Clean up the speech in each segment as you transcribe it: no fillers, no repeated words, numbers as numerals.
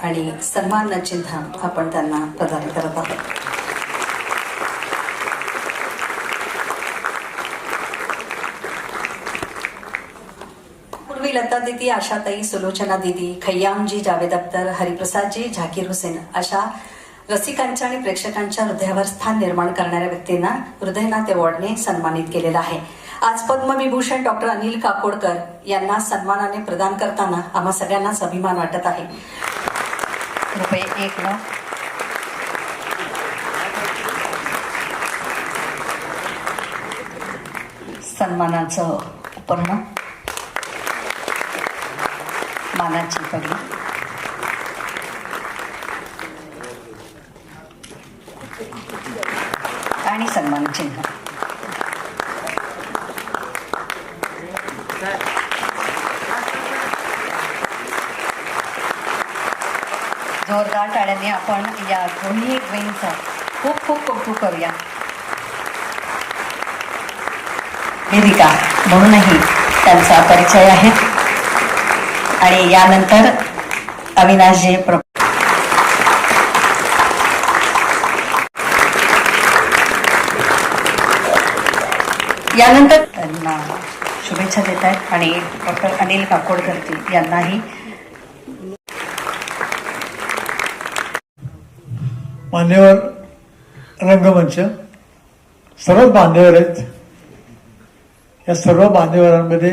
आणि सन्मान चिन्ह आपण त्यांना प्रदान करत आहोत. पूर्वी लता दीदी, आशाताई, सुलोचना दीदी, खय्यामजी, जावेद अख्तर, हरिप्रसादजी, झाकीर हुसेन अशा रसिकांच्या आणि प्रेक्षकांच्या हृदयावर स्थान निर्माण करणाऱ्या व्यक्तींना हृदयनाथ अवॉर्डने सन्मानित केलेलं आहे. आज पद्मविभूषण डॉक्टर अनिल काकोडकर यांना सन्मानाने प्रदान करताना आम्हा सगळ्यांनाच अभिमान वाटत आहे. रुपये 1 लाख. सन्मानाचं उपकरण, मानाची पगडी, आणि सन्मान चिन्ह. जोरदार टाळ्यांनी आपण या दोन्ही विंगचं खूप खूप कौतुक करूया. वेदिका म्हणूनही त्यांचा परिचय आहे. आणि यानंतर अविनाशजी यानंतर त्यांना शुभेच्छा देत आहेत. आणि डॉक्टर अनिल काकोडकर यांनाही. मान्यवर रंगमंच, सर्व मान्यवर आहेत. या सर्व मान्यवरांमध्ये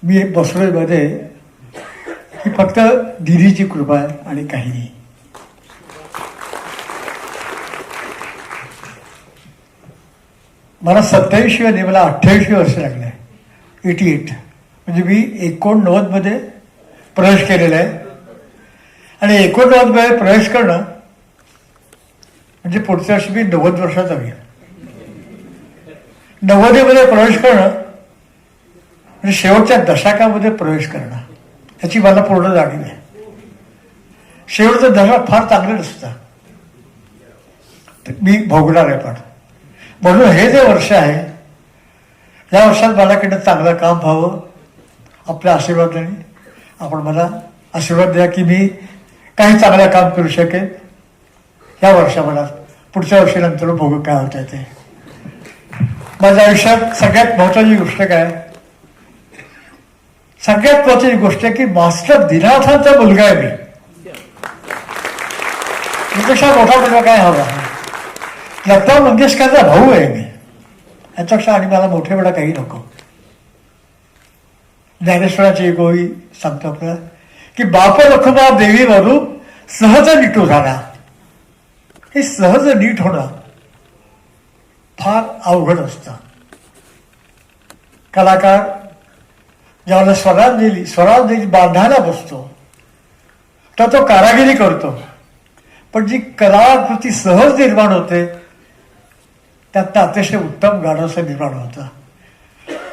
मी बसलोय मध्ये ही फक्त दिदीची कृपा आहे आणि काही नाही. मला 27 आणि मला 28 वर्ष लागले. 88 म्हणजे मी 89 मध्ये प्रवेश केलेला आहे. आणि 89 मध्ये प्रवेश करणं म्हणजे पुढच्या वर्षी मी 90 वर्षाचा होईल. 90 मध्ये प्रवेश करणं म्हणजे शेवटच्या दशकामध्ये प्रवेश करणं, याची मला पूर्ण जाणीव आहे. शेवटचं दशक फार चांगलं नसतं, मी भोगणार आहे. पण म्हणून हे जे वर्ष आहे, या वर्षात माझ्याकडनं चांगलं काम व्हावं. आपल्या आशीर्वादाने आपण मला आशीर्वाद द्या की मी काही चांगलं काम करू शकेन. या वर्षामध्ये पुढच्या वर्षानंतर बघू काय होत आहे ते. माझ्या आयुष्यात सगळ्यात महत्वाची गोष्ट काय, सगळ्यात महत्वाची गोष्ट आहे की मास्टर दिनानाथांचा मुलगा आहे मी. यापेक्षा मोठा मुलगा काय हवा? लता मंगेशकरचा भाऊ आहे मी, याच्यापेक्षा आणि मला मोठे वेळा काही नको. ज्ञानेश्वराची एक ओळी सांगतो आपल्याला की बाप लखुबा देवी वरू सहज नीटू झाला. हे सहज नीट होणं फार अवघड असतं. कलाकार ज्यावेळेला स्वरांजली बांधायला बसतो तर तो कारागिरी करतो, पण जी कलाकृती सहज निर्माण होते त्यातनं अतिशय उत्तम गाणं असं निर्माण होतं.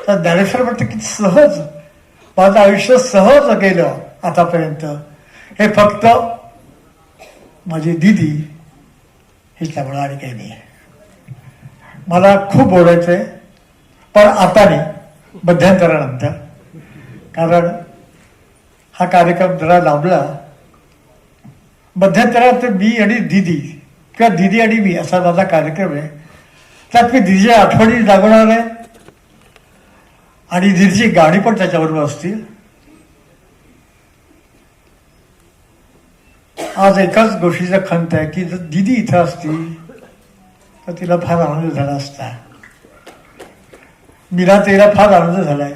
तर ज्ञानेश्वर म्हणतं की सहज माझं आयुष्य सहज गेलं आतापर्यंत, हे फक्त माझी दिदी हिच्यामुळं आणि काही नाही. मला खूप बोलायचं आहे, पण आता नाही, मध्यंतरानंतर. कारण हा कार्यक्रम जरा लांबला. मध्यंतरात मी आणि दिदी किंवा दिदी आणि मी असा माझा कार्यक्रम आहे. त्यात मी दिदीच्या आठवणी लागवणार आहे आणि दिदीची गाणी पण त्याच्याबरोबर असतील. आज एकाच गोष्टीचा खंत आहे की जर दिदी इथं असती तर तिला फार आनंद झाला असता. मीरा तिला फार आनंद झालाय,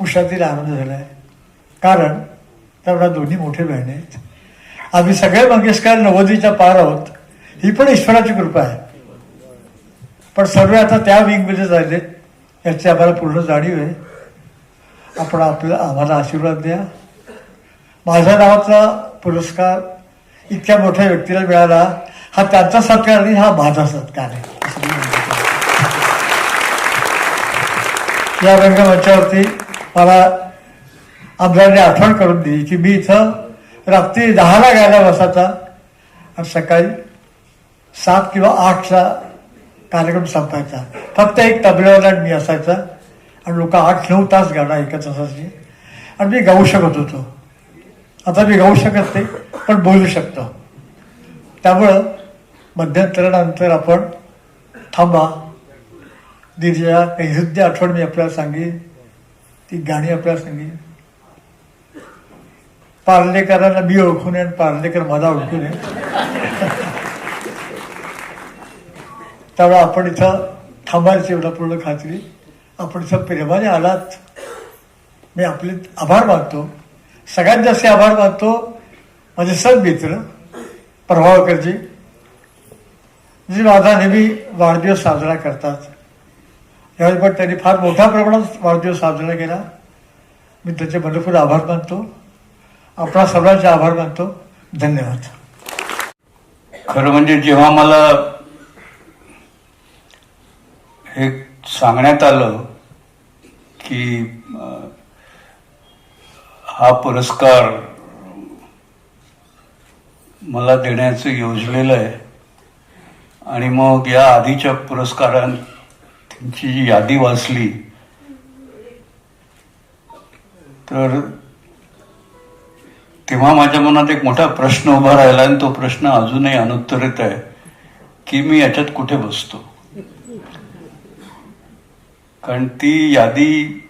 उषा तिला आनंद झालाय, कारण तेवढा दोन्ही मोठे बहिणी आहेत. आम्ही सगळे मंगेशकर 90च्या पार आहोत, ही पण ईश्वराची कृपा आहे. पण सर्व आता त्या विंगमध्ये जायले याची आम्हाला पूर्ण जाणीव आहे. आपण आम्हाला आशीर्वाद द्या. माझ्या नावाचा पुरस्कार इतक्या मोठ्या व्यक्तीला मिळाला, हा त्यांचा सत्कार नाही, हा माझा सत्कार आहे. या रंगमंचावरती मला आमदारांनी आठवण करून दिली की मी इथं रात्री 10ला गायला बसायचा आणि सकाळी 7 किंवा 8चा कार्यक्रम संपायचा. फक्त एक तबल्यावाला मी असायचा आणि लोक 8-9 तास गाणं ऐकत असायची आणि मी गाऊ शकत होतो. आता मी गाऊ शकत नाही, पण बोलू शकतो. त्यामुळं मध्यंतरानंतर आपण थांबा. दिदीच्या काही हृदय आठवण मी आपल्याला सांगेन, ती गाणी आपल्याला सांगेन. पार्लेकरांना मी ओळखू नये आणि पार्लेकर मला ओळखू नये. त्यामुळे आपण इथं थांबायची एवढा पूर्ण खात्री. आपण इथं प्रेमाने आलात, मी आपले आभार मानतो. सगळ्यात जास्त आभार मानतो माझे सर मित्र प्रभावकरजी, जे माझा नेहमी वाढदिवस साजरा करतात. यावेळी पण त्यांनी फार मोठ्या प्रमाणात वाढदिवस साजरा केला. मी त्याचे मनपूर्वक आभार मानतो. आपणा सर्वांचे आभार मानतो. धन्यवाद. खरं म्हणजे जेव्हा मला हे सांगण्यात आलं की हा पुरस्कार मला देण्याचं योजलेलं आहे आणि मग या आधीच्या पुरस्कारांची जी यादी वाचली तर तेव्हा माझ्या मनात एक मोठा प्रश्न उभा राहिला आणि तो प्रश्न अजूनही अनुत्तरित आहे की मी याच्यात कुठे बसतो. कारण ती यादी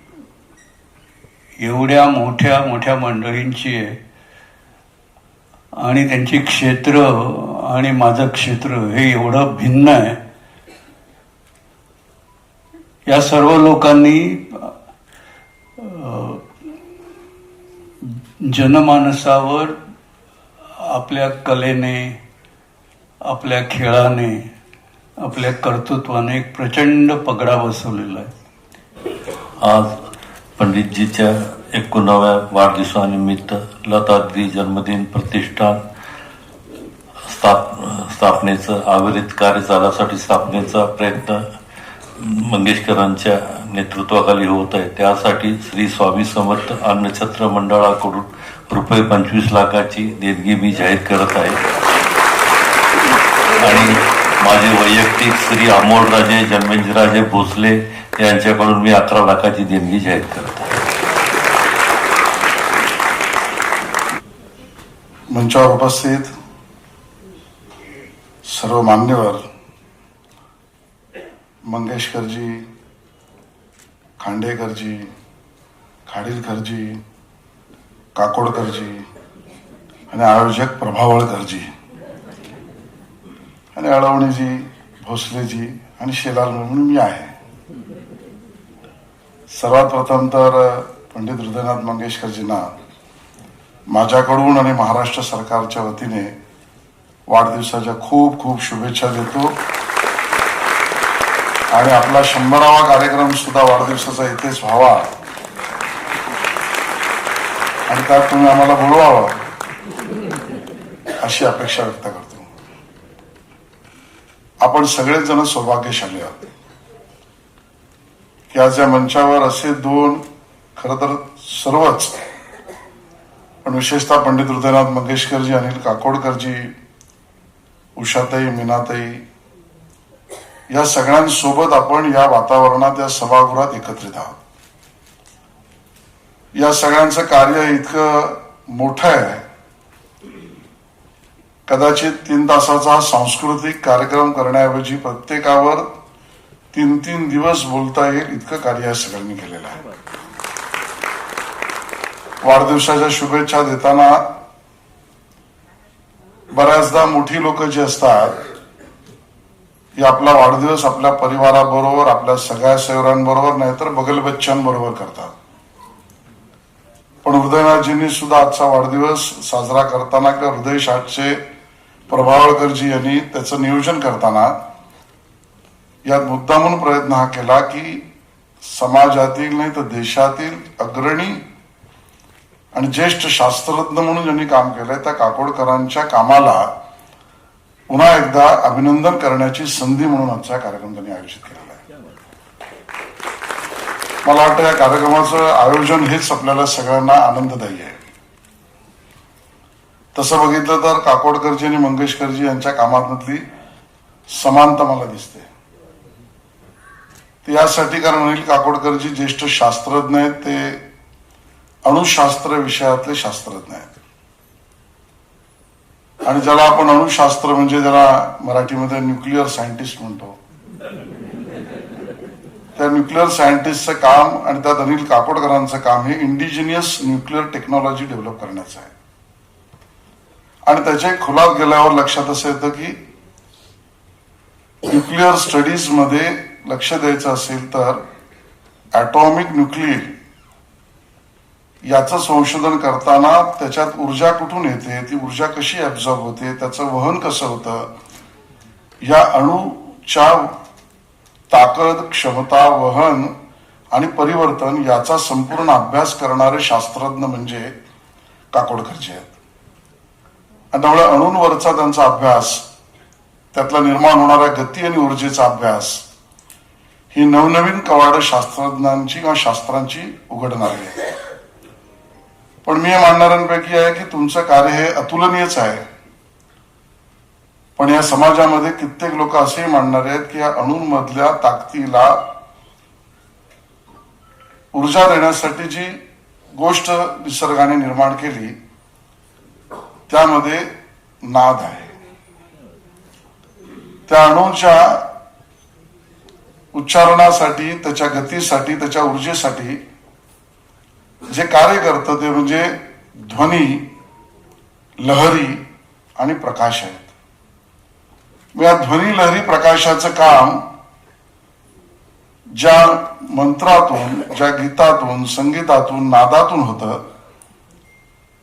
एवढ्या मोठ्या मोठ्या मंडळींची आहे आणि त्यांची क्षेत्र आणि माझं क्षेत्र हे एवढं भिन्न आहे. या सर्व लोकांनी जनमानसावर आपल्या कलेने, आपल्या खेळाने, आपल्या कर्तृत्वाने एक प्रचंड पगडा बसवलेला आहे. आज पंडितजीच्या 91व्या वाढदिवसानिमित्त लता दिदी जन्मदिन प्रतिष्ठान स्थापनेचं अविरत कार्य चालण्यासाठी स्थापनेचा प्रयत्न मंगेशकरांच्या नेतृत्वाखाली होत आहे. त्यासाठी श्री स्वामी समर्थ अन्नछत्र मंडळाकडून ₹25 लाखाची देणगी मी जाहीर करत आहे आणि माझे वैयक्तिक श्री अमोलराजे जन्मेंद्रराजे भोसले यांच्याकडून मी 11 लाखाची देणगी जाहीर करत आहे. मंचावर उपस्थित सर्व मान्यवर, मंगेशकरजी, खांडेकरजी, खाडीलकरजी, काकोडकरजी आणि आयोजक प्रभावळकरजी, आणि अळवणीजी, भोसलेजी आणि शेलार म्हणून मी आहे. सर्वात प्रथम तर पंडित हृदयनाथ मंगेशकरजींना माझ्याकडून आणि महाराष्ट्र सरकारच्या वतीने वाढदिवसाच्या खूप खूप शुभेच्छा देतो. आणि आपला 100वा कार्यक्रम सुद्धा वाढदिवसाचा इथेच व्हावा आणि त्यात तुम्ही आम्हाला बोलवावं अशी अपेक्षा व्यक्त करतो. आपण सगळेच जण सौभाग्यशाली आहोत की आज या मंचावर असे दोन, खरं तर सर्वच, पण विशेषतः पंडित हृदयनाथ मंगेशकरजी, अनिल काकोडकरजी, उषाताई, मीनाताई या सगळ्यांसोबत आपण या वातावरणात, या सभागृहात एकत्रित आहोत. या सगळ्यांचं कार्य इतकं मोठं आहे, कदाचित 3 तासाचा सांस्कृतिक कार्यक्रम करण्याऐवजी प्रत्येकावर 3-3 दिवस बोलता येईल इतकं कार्य या सगळ्यांनी केलेलं आहे. वाढदिवसाच्या शुभेच्छा देताना बऱ्याचदा मोठी लोक जी असतात ही आपला वाढदिवस आपल्या परिवाराबरोबर, आपल्या सगळ्या सेवरांबरोबर, नाहीतर बगल बच्चांबरोबर करतात. पण हृदयनाथजींनी सुद्धा आजचा वाढदिवस साजरा करताना किंवा हृदय शाटचे प्रभावळकरजी यांनी त्याचं नियोजन करताना यात मुद्दामून प्रयत्न हा केला की समाजातील नाही तर देशातील अग्रणी आणि ज्येष्ठ शास्त्रज्ञ म्हणून ज्यांनी काम केलंय त्या काकोडकरांच्या कामाला पुन्हा एकदा अभिनंदन करण्याची संधी म्हणून आजचा कार्यक्रम त्यांनी आयोजित केलेला आहे. मला वाटतं या कार्यक्रमाचं आयोजन हेच आपल्याला सगळ्यांना आनंददायी आहे. तसं बघितलं तर काकोडकरजी आणि मंगेशकरजी यांच्या कामातली समानता मला दिसते. ते यासाठी कारण अनिल काकोडकरजी ज्येष्ठ शास्त्रज्ञ आहेत, ते अणुशास्त्र विषयातले शास्त्रज्ञ आहेत. आणि ज्याला आपण अणुशास्त्र म्हणजे ज्याला मराठीमध्ये न्यूक्लिअर सायंटिस्ट म्हणतो, त्या न्यूक्लिअर सायंटिस्टचं काम आणि त्यात अनिल काकोडकरांचं काम हे इंडिजिनियस न्यूक्लिअर टेक्नॉलॉजी डेव्हलप करण्याचं आहे. आणि त्याच्या खोलात गेल्यावर लक्षात असं येतं की न्यूक्लिअर स्टडीज मध्ये लक्ष द्यायचं असेल तर ॲटॉमिक न्यूक्लिअर याचं संशोधन करताना त्याच्यात ऊर्जा कुठून येते, ती ऊर्जा कशी ऍब्झॉर्ब होते, त्याचं वहन कसं होतं, या अणूच्या ताकद, क्षमता, वहन आणि परिवर्तन याचा संपूर्ण अभ्यास करणारे शास्त्रज्ञ म्हणजे काकोडकरजी आहेत. आणि त्यामुळे अणूंवरचा त्यांचा अभ्यास, त्यातला निर्माण होणाऱ्या गती आणि ऊर्जेचा अभ्यास ही नवनवीन कवाडं शास्त्रज्ञांची किंवा शास्त्रांची उघडणारी आहे. पण मी मानणाऱ्यांपैकी आहे की तुमचं कार्य हे अतुलनीयच आहे. पण या समाजामध्ये कित्येक लोक असेही मानणारे आहेत की या अणूंमधल्या ताकदीला ऊर्जा देण्यासाठी जी गोष्ट निसर्गाने निर्माण केली त्यामध्ये नाद आहे. त्या अणूच्या उच्चारणासाठी, त्याच्या गतीसाठी, त्याच्या ऊर्जेसाठी जे कार्य करतं ते म्हणजे ध्वनी, लहरी आणि प्रकाश आहेत. या ध्वनी, लहरी, प्रकाशाचं काम ज्या मंत्रातून, ज्या गीतातून, संगीतातून, नादातून होतं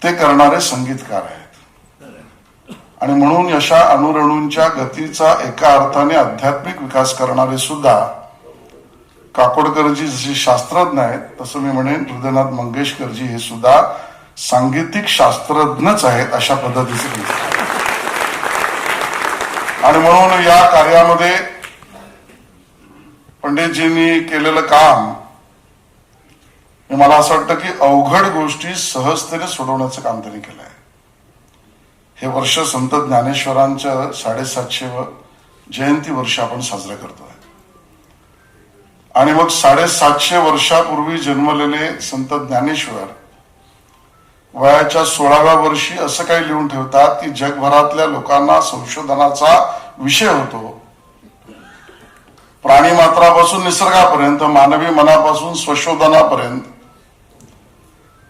ते करणारे संगीतकार आहेत. आणि म्हणून अशा अणुरेणूंच्या गतीचा एका अर्थाने आध्यात्मिक विकास करणारे सुद्धा काकोडकरजी जसे शास्त्रज्ञ आहेत, तसं मी म्हणेन हृदयनाथ मंगेशकरजी हे सुद्धा सांगीतिक शास्त्रज्ञच आहेत अशा पद्धतीचे. आणि म्हणून या कार्यामध्ये पंडितजींनी केलेलं काम, मला असं वाटतं की अवघड गोष्टी सहजतेने सोडवण्याचं काम त्यांनी केलं आहे. हे वर्ष संत ज्ञानेश्वरांचं 750 जयंती वर्ष आपण साजरं करतोय. आणि मग 750 वर्षापूर्वी जन्मलेले संत ज्ञानेश्वर वयाच्या 16व्या वर्षी असं काही लिहून ठेवतात की जगभरातल्या लोकांना संशोधनाचा विषय होतो. प्राणी मात्रापासून निसर्गापर्यंत, मानवी मनापासून स्वशोधनापर्यंत,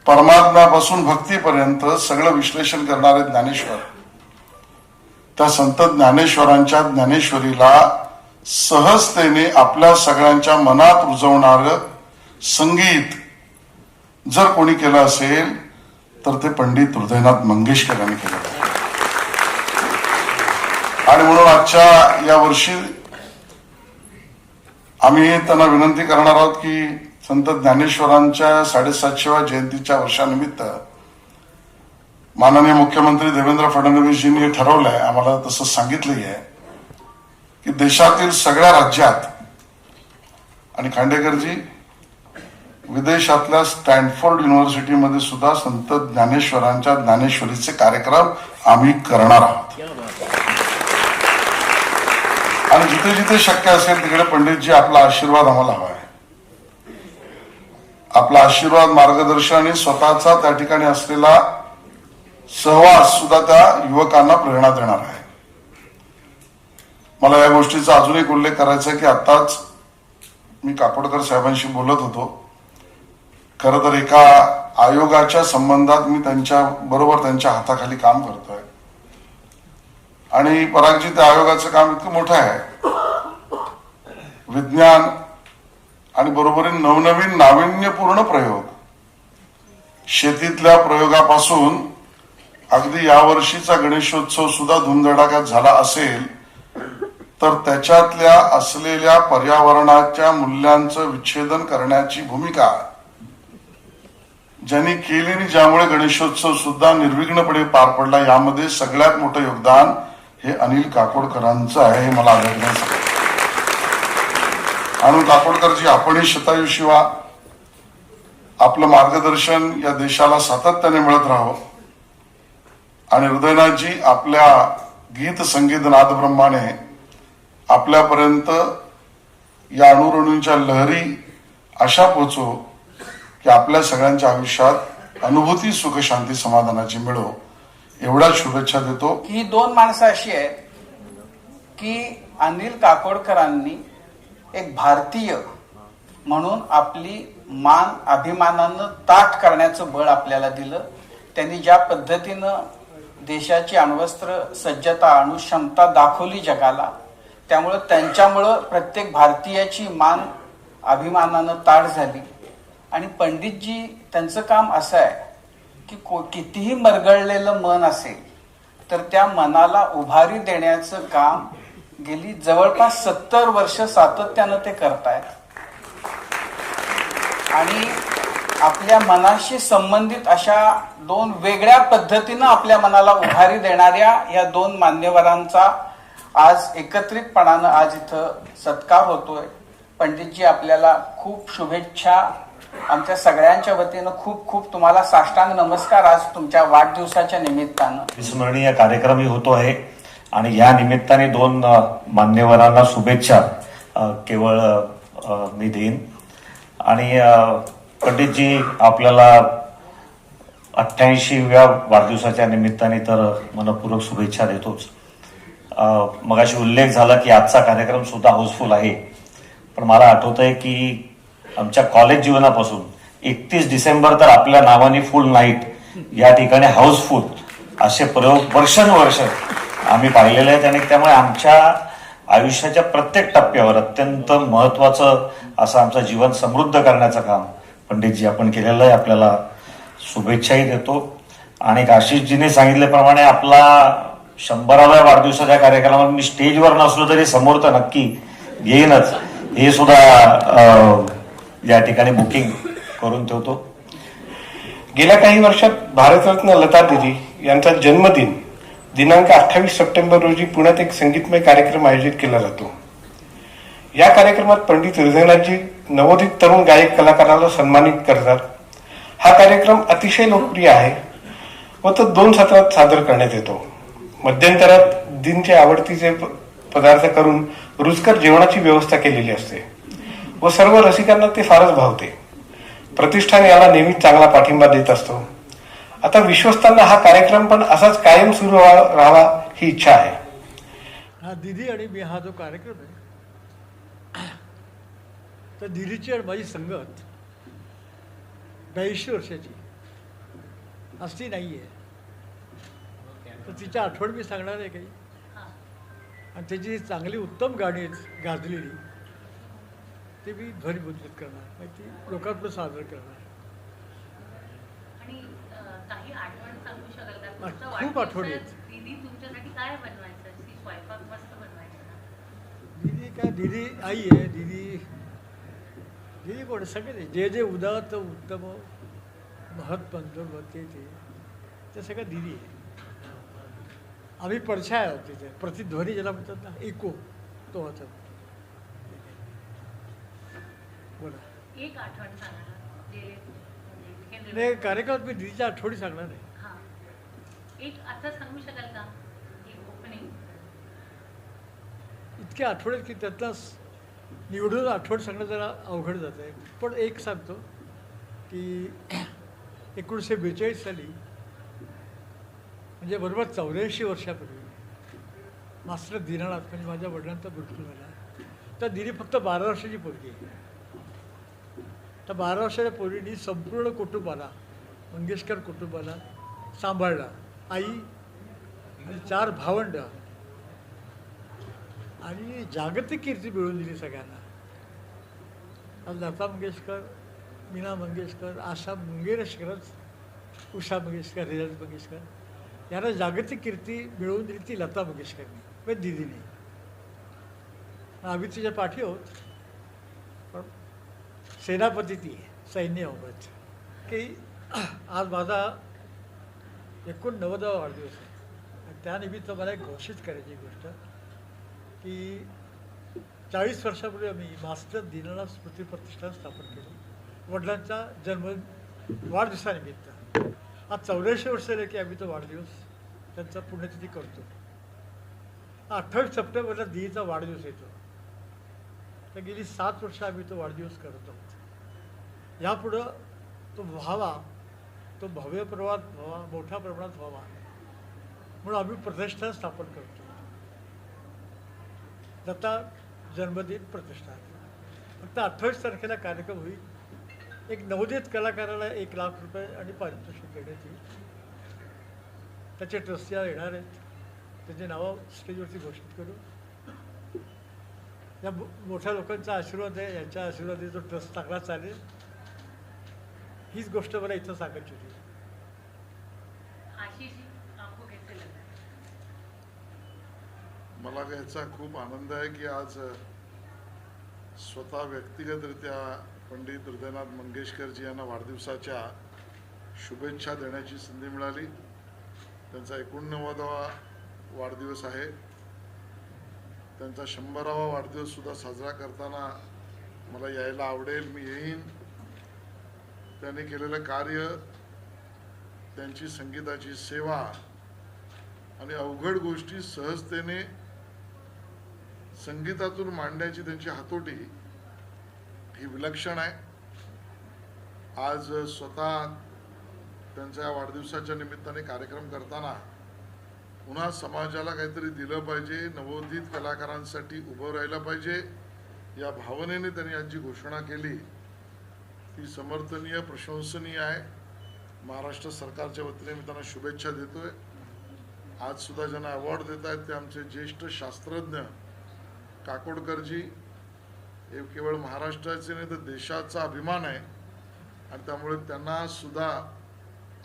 परमात्म्यापासून भक्तीपर्यंत सगळं विश्लेषण करणारे ज्ञानेश्वर त्या संत ज्ञानेश्वरांच्या ज्ञानेश्वरीला सहजतेने आपल्या सगळ्यांच्या मनात रुजवणार संगीत जर कोणी केलं असेल तर ते पंडित हृदयनाथ मंगेशकर यांनी केलं आहे. आणि म्हणून आजच्या या वर्षी आम्ही त्यांना विनंती करणार आहोत की संत ज्ञानेश्वरांच्या 750व्या जयंतीच्या वर्षानिमित्त माननीय मुख्यमंत्री देवेंद्र फडणवीसजींनी हे ठरवलंय, आम्हाला तसं सांगितलंही आहे की देशातील सगळ्या राज्यात आणि खांडेकरजी विदेशातल्या स्टॅनफोर्ड युनिव्हर्सिटीमध्ये सुद्धा संत ज्ञानेश्वरांच्या ज्ञानेश्वरीचे कार्यक्रम आम्ही करणार आहोत. आणि जिथे जिथे शक्य असेल तिकडे पंडितजी आपला आशीर्वाद आम्हाला हवा आहे. आपला आशीर्वाद, मार्गदर्शन आणि स्वतःचा त्या ठिकाणी असलेला सहवास सुद्धा त्या युवकांना प्रेरणा देणार आहे. मला या गोष्टीचा अजून एक उल्लेख करायचा आहे की आताच मी काकोडकर साहेबांशी बोलत होतो. खरं तर एका आयोगाच्या संबंधात मी त्यांच्या बरोबर त्यांच्या हाताखाली काम करतोय आणि परागजी त्या आयोगाचं काम इतकं मोठं आहे. विज्ञान आणि बरोबरीने नवनवीन नाविन्यपूर्ण प्रयोग, शेतीतल्या प्रयोगापासून अगदी यावर्षीचा गणेशोत्सव सुद्धा धुमधडाक्यात झाला असेल तर त्याच्यातल्या असलेल्या पर्यावरणाच्या मूल्यांचं विच्छेदन करण्याची भूमिका ज्यांनी केली आणि ज्यामुळे गणेशोत्सव सुद्धा निर्विघ्नपणे पार पडला, यामध्ये सगळ्यात मोठं योगदान हे अनिल काकोडकरांचं आहे, हे मला आढळण्याचं आहे. आणि काकोडकरजी, आपणही शतायुषी व्हा, आपलं मार्गदर्शन या देशाला सातत्याने मिळत राहावं. आणि हृदयनाथजी, आपल्या गीत संगीत नादब्रह्माने आपल्यापर्यंत या अणुरेणूंच्या लहरी अशा पोचो की आपल्या सगळ्यांच्या आयुष्यात अनुभूती, सुख, शांती, समाधानाची मिळो, एवढ्याच शुभेच्छा देतो. ही दोन माणसं अशी आहेत की अनिल काकोडकरांनी एक भारतीय म्हणून आपली मान अभिमानानं ताठ करण्याचं बळ आपल्याला दिलं. त्यांनी ज्या पद्धतीनं देशाची अण्वस्त्र सज्जता, अणुक्षमता दाखवली जगाला, त्यामुळं त्यांच्यामुळं प्रत्येक भारतीयाची मान अभिमानानं ताठ झाली. आणि पंडितजी, त्यांचं काम असं आहे की कितीही मरगळलेलं मन असेल तर त्या मनाला उभारी देण्याचं काम गेली जवळपास 70 वर्ष सातत्यानं ते करतायत. आणि आपल्या मनाशी संबंधित अशा दोन वेगळ्या पद्धतीनं आपल्या मनाला उभारी देणाऱ्या या दोन मान्यवरांचा आज एकत्रितपणानं आज इथं सत्कार होतोय. पंडितजी, आपल्याला खूप शुभेच्छा. आमच्या सगळ्यांच्या वतीनं खूप खूप तुम्हाला साष्टांग नमस्कार आज तुमच्या वाढदिवसाच्या निमित्तानं. विस्मरणीय कार्यक्रमही होतो आहे आणि या निमित्ताने दोन मान्यवरांना शुभेच्छा केवळ मी देईन. आणि पंडितजी, आपल्याला 88व्या वाढदिवसाच्या निमित्ताने तर मनपूर्वक शुभेच्छा देतोच. मगाशी उल्लेख झाला की आजचा कार्यक्रम सुद्धा हाऊसफुल आहे, पण मला आठवतंय की आमच्या कॉलेज जीवनापासून 31 डिसेंबर तर आपल्या नावाने फुल नाईट, या ठिकाणी हाऊसफुल असे प्रयोग वर्षानुवर्ष आम्ही पाहिलेले आहेत. आणि त्यामुळे आमच्या आयुष्याच्या प्रत्येक टप्प्यावर अत्यंत महत्वाचं असं आमचं जीवन समृद्ध करण्याचं काम पंडितजी आपण केलेलं आहे. आपल्याला शुभेच्छाही देतो. आणि आशिषजीने सांगितल्याप्रमाणे आपला 100व्या वाढदिवसाच्या कार्यक्रमात मी स्टेजवर नसलो तरी समोर तर नक्की येईनच, हे सुद्धा या ठिकाणी बुकिंग करून ठेवतो. गेल्या काही वर्षात भारतरत्न लता दीदी यांचा जन्मदिन दिनांक 28 सप्टेंबर रोजी पुण्यात एक संगीतमय कार्यक्रम आयोजित केला जातो. या कार्यक्रमात पंडित हृदयनाथजी नवोदित तरुण गायक कलाकाराला सन्मानित करतात. हा कार्यक्रम अतिशय लोकप्रिय आहे व तो 2 सत्रात सादर करण्यात येतो. मध्यंतरात दीनचे आवडतीचे पदार्थ करून रुचकर जेवणाची व्यवस्था केलेली असते व सर्व रसिकांना ते फारच भावते. प्रतिष्ठान याला नेहमीच चांगला पाठिंबा देत असतो. आता विश्वस्तांना हा कार्यक्रम पण असाच कायम सुरू राहावा ही इच्छा आहे. हा दिदी आणि मी हा जो कार्यक्रम आहे तर दिदीची आणि माझी संगत 82 वर्षाची असती नाही आहे, तर तिच्या आठवण मी सांगणार आहे काही. आणि त्याची चांगली उत्तम गाणी आहेत गाजलेली, ते मी ध्वनिमुद्रित करणार, म्हणजे ती लोकांपुढे सादर करणार. आणि काही आठवण सांगू शकाल का? खूप तुमचा आठवणी वाढदिवसात आहेत. दीदी तुमच्यासाठी काय बनवायचं? ती स्वयंपाक मस्त बनवायचं ना? दीदी काय, दीदी आई आहे. दीदी दीदी कोण सगळे ते जे जे उदात्त उत्तम महत् पंचवते ते सगळं दीदी आहे. आम्ही पडछाया आहोत तिथे, प्रतिध्वनी ज्याला म्हणतात ना, इको, तो होता. बोला. एक आठवण सांगा ना, जे म्हणजे हे नाही, कार्यक्रमात मी दीदीच्या आठवणी सांगणार नाही. हां, एक आता सांगू शकाल का? एक ओपनिंग. इतक्या आठवड्यात की त्यातला निवडून आठवण सांगणं जरा अवघड जातं आहे. पण एक सांगतो की 1942 साली, म्हणजे बरोबर 84 वर्षापूर्वी, मास्टर दीनानाथ म्हणजे माझ्या वडिलांचा मृत्यू झाला. तर दिदी फक्त 12 वर्षाची पोरगी आहे. तर 12 वर्षाच्या पोरीने संपूर्ण कुटुंबाला, मंगेशकर कुटुंबाला सांभाळला. आई आणि 4 भावंड आणि जागतिक कीर्ती मिळवून दिली सगळ्यांना. आज लता मंगेशकर, मीना मंगेशकर, आशा मंगेशकरच, उषा मंगेशकर, रियाज मंगेशकर यांना जागतिक कीर्ती मिळवून दिली ती लता मंगेशकरनी, म्हणजे दिदीने. आम्ही तिच्या पाठी आहोत, पण सेनापती ती आहे, सैन्य अवगत. की आज माझा 89वा वाढदिवस आहे. आणि त्यानिमित्त मला एक घोषित करायची गोष्ट की 40 वर्षापूर्वी आम्ही मास्टर दीनानाथ स्मृती प्रतिष्ठान स्थापन केलं वडिलांचा जन्म वाढदिवसानिमित्त. आज 84 वर्ष झाले की आम्ही तो वाढदिवस त्यांचा पुण्यतिथी करतो. 28 सप्टेंबरला दीदीचा वाढदिवस येतो. तर गेली 7 वर्ष आम्ही तो वाढदिवस करत आहोत. यापुढं तो व्हावा, तो भव्य प्रमाणात व्हावा, मोठ्या प्रमाणात व्हावा म्हणून आम्ही प्रतिष्ठान स्थापन करतो. दत्ता जन्मदिन प्रतिष्ठान. फक्त 28 तारखेला कार्यक्रम होईल. एक नवोदित कलाकाराला 1 लाख रुपये आणि पारितोषिक देण्यात येईल. त्याचे ट्रस्टी येणार आहेत. त्याचे नावं स्टेजवरती घोषित करू. या मोठ्या लोकांचा आशीर्वाद आहे. यांच्या आशीर्वादाने जो ट्रस्ट चांगला चालेल, हीच गोष्ट मला इथं सांगायची होती. आशिष आपको कैसे लगा? मला याचा खूप आनंद आहे की आज स्वतः व्यक्तिगतरित्या पंडित हृदयनाथ मंगेशकरजी यांना वाढदिवसाच्या शुभेच्छा देण्याची संधी मिळाली. त्यांचा 89वा वाढदिवस आहे. त्यांचा 100वा वाढदिवससुद्धा साजरा करताना मला यायला आवडेल, मी येईन. त्यांनी केलेलं कार्य, त्यांची संगीताची सेवा आणि अवघड गोष्टी सहजतेने संगीतातून मांडण्याची त्यांची हातोटी ही विलक्षण आहे. आज स्वतः त्यांच्या वाढदिवसाच्या निमित्ताने कार्यक्रम करताना पुन्हा समाजाला काहीतरी दिलं पाहिजे, नवोदित कलाकारांसाठी उभं राहिलं पाहिजे, या भावनेने त्यांनी आज जी घोषणा केली ती समर्थनीय, प्रशंसनीय आहे. महाराष्ट्र सरकारच्या वतीने मी त्यांना शुभेच्छा देतोय. आज सुद्धा ज्यांना अवॉर्ड देत आहेत ते आमचे ज्येष्ठ शास्त्रज्ञ काकोडकरजी. हे केवळ महाराष्ट्राचे नाही तर देशाचा अभिमान आहे आणि त्यामुळे त्यांना सुद्धा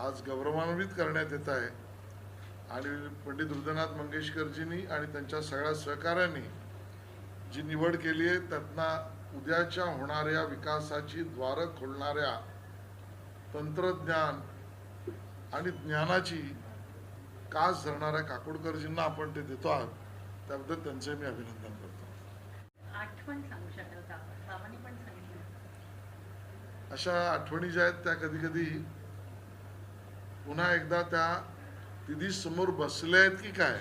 आज गौरवान्वित करण्यात येत आहे. आणि पंडित हृदयनाथ मंगेशकरजींनी आणि त्यांच्या सगळ्या सहकाऱ्यांनी जी निवड केली आहे त्यातनं उद्याच्या होणाऱ्या विकासाची द्वारं खोलणाऱ्या तंत्रज्ञान आणि ज्ञानाची कास धरणाऱ्या काकोडकरजींना आपण ते देतो आहोत. त्याबद्दल त्यांचे मी अभिनंदन करतो. आठवण सांगू शकाल का? बाबांनी पण सांगितलं. अशा आठवणी ज्या आहेत त्या कधी कधी पुन्हा एकदा त्या दिदी समोर बसल्या आहेत की काय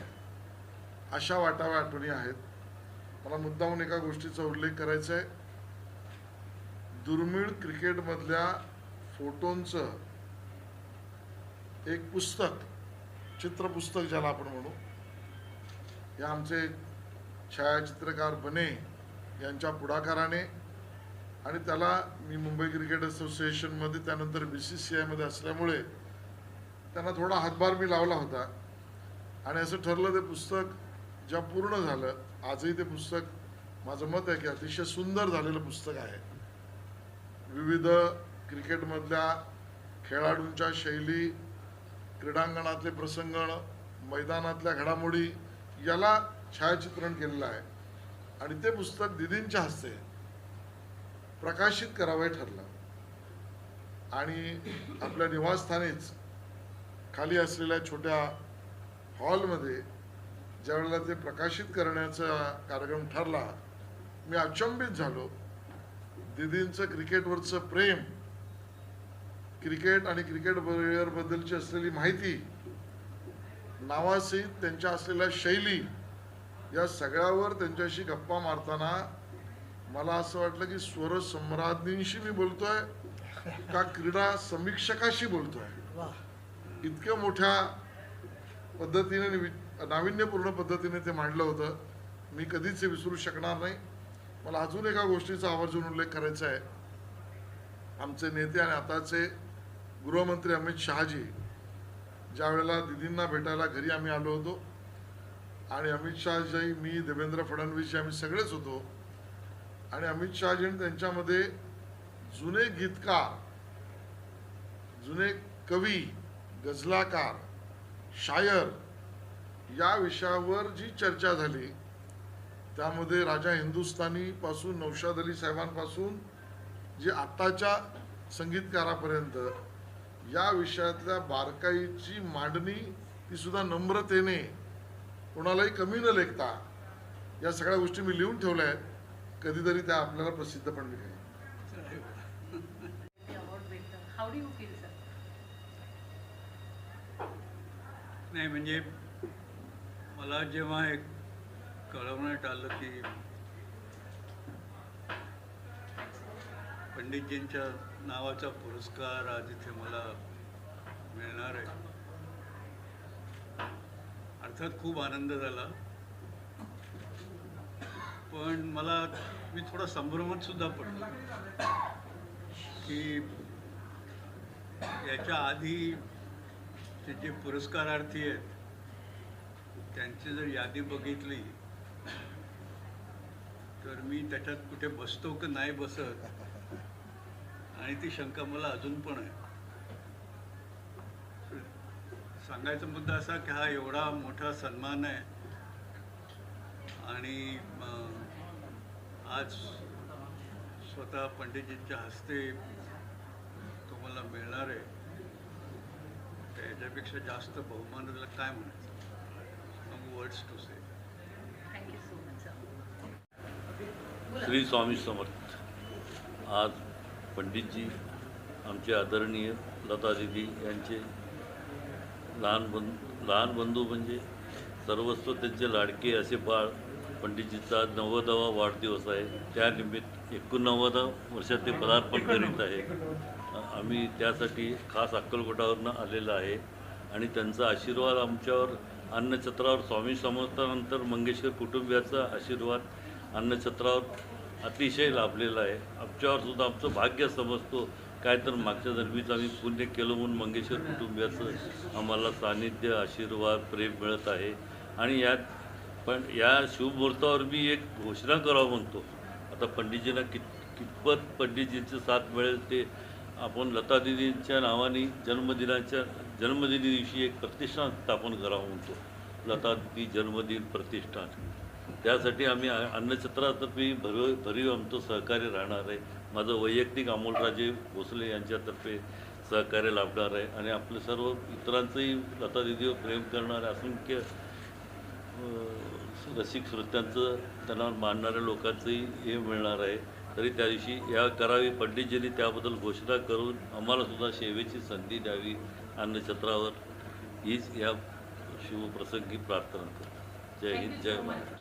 अशा वाटाव्या आठवणी आहेत. मला मुद्दामून एका गोष्टीचा उल्लेख करायचा आहे. दुर्मिळ क्रिकेटमधल्या फोटोंचं एक पुस्तक, चित्रपुस्तक ज्याला आपण म्हणू, हे आमचे छायाचित्रकार बने यांच्या पुढाकाराने आणि त्याला मी मुंबई क्रिकेट असोसिएशनमध्ये त्यानंतर BCCI मध्ये असल्यामुळे त्यांना थोडा हातभार मी लावला होता आणि असं ठरलं ते पुस्तक ज्या पूर्ण झालं. आजही ते पुस्तक माझं मत आहे की अतिशय सुंदर झालेलं पुस्तक आहे. विविध क्रिकेटमधल्या खेळाडूंच्या शैली, क्रीडांगणातले प्रसंग, मैदानातल्या घडामोडी याला छायाचित्रण केलेलं आहे आणि ते पुस्तक दिदींच्या हस्ते प्रकाशित करावे ठरलं. आणि आपल्या निवासस्थानीच खाली असलेल्या छोट्या हॉलमध्ये ज्यावेळेला ते प्रकाशित करण्याचा कार्यक्रम ठरला, मी अचंबित झालो. दिदींचं क्रिकेटवरचं प्रेम, क्रिकेट आणि क्रिकेट प्लेयरबद्दलची असलेली माहिती, नावासहित त्यांच्या असलेल्या शैली, या सगळ्यावर त्यांच्याशी गप्पा मारताना मला असं वाटलं की स्वरसम्राज्ञींशी मी बोलतोय का क्रीडा समीक्षकाशी बोलतोय. इतक्या मोठ्या पद्धतीने, नाविन्यपूर्ण पद्धतीने ते मांडलं होतं. मी कधीच हे विसरू शकणार नाही. मला अजून एका गोष्टीचा आवर्जून उल्लेख करायचा आहे. आमचे नेते आणि आताचे गृहमंत्री अमित शहाजी ज्या वेळेला दिदींना भेटायला घरी आम्ही आलो होतो आणि अमित शहाजी, मी, देवेंद्र फडणवीस आम्ही सगळेच होतो आणि अमित शहाजींनी त्यांच्यामध्ये जुने गीतकार, जुने कवी, गझलाकार, शायर या विषयावर जी चर्चा झाली त्यामध्ये राजा हिंदुस्थानी पासून नौशाद अली साहेबांपासून जे आत्ताच्या संगीतकारापर्यंत या विषयातल्या बारकाईची मांडणी, ती सुद्धा नम्रतेने, कोणालाही कमी न लेखता, या सगळ्या गोष्टी मी लिहून ठेवल्या आहेत. कधीतरी त्या आपल्याला प्रसिद्ध पण लिहिल्या. How do you feel sir? नाही म्हणजे मला जेव्हा एक कळवण्यात आलं की पंडितजींच्या नावाचा पुरस्कार आज इथे मला मिळणार आहे, अर्थात खूप आनंद झाला. पण मी थोडा संभ्रमात सुद्धा पडलो की याच्या आधी ते जे पुरस्कारार्थी आहेत त्यांची जर यादी बघितली तर मी त्याच्यात कुठे बसतो की नाही बसत, आणि ती शंका मला अजून पण आहे. सांगायचा मुद्दा असा की हा एवढा मोठा सन्मान आहे आणि आज स्वतः पंडितजींच्या हस्ते तो मला मिळणार आहे, त्याच्यापेक्षा जास्त बहुमानाला काय म्हणायचं. No words to say. Thank you so much sir. Shri Swami Samarth. आज पंडितजी, आमचे आदरणीय लता दिदी यांचे लहान बंधू म्हणजे सर्वस्व त्यांचे लाडके असे बाळ, पंडितजीचा 90वा वाढदिवस आहे. त्यानिमित्त 89 वर्षात ते पदार्पण करीत आहे. आम्ही त्यासाठी खास अक्कलकोटावरनं आलेलं आहे आणि त्यांचा आशीर्वाद आमच्यावर अन्नछत्रावर, स्वामी समर्थानंतर मंगेशकर कुटुंबियाचा आशीर्वाद अन्नछत्रावर अतिशय लाभलेला आहे. आमच्यावर सुद्धा आमचं भाग्य समजतो. काय तर मागच्या जन्मीच आम्ही पुण्य केलं म्हणून मंगेशकर कुटुंबियाचं आम्हाला सानिध्य, आशीर्वाद, प्रेम मिळत आहे. आणि पण या शुभमुहूर्तावर मी एक घोषणा करावं म्हणतो. आता पंडितजींना कितपत पंडितजींचं साथ मिळेल ते आपण लता दिदींच्या नावाने जन्मदिनी दिवशी एक प्रतिष्ठान स्थापन करावं म्हणतो, लता दिदी जन्मदिन प्रतिष्ठान. त्यासाठी आम्ही अन्नछत्रातर्फे भरीव आमचं सहकार्य राहणार आहे. माझं वैयक्तिक अमोलराजे भोसले यांच्यातर्फे सहकार्य लाभणार आहे आणि आपलं सर्व इतरांचंही लता दिदीवर प्रेम करणारे असंख्य रसिक श्रोत्यांचं, त्यांना मानणाऱ्या लोकांचंही हे मिळणार आहे. तरी त्या दिवशी या करावी, पंडितजींनी त्याबद्दल घोषणा करून आम्हालासुद्धा सेवेची संधी द्यावी अन्नछत्रावर, हीच या शुभप्रसंगी प्रार्थना करतो. जय हिंद, जय महाराष्ट्र.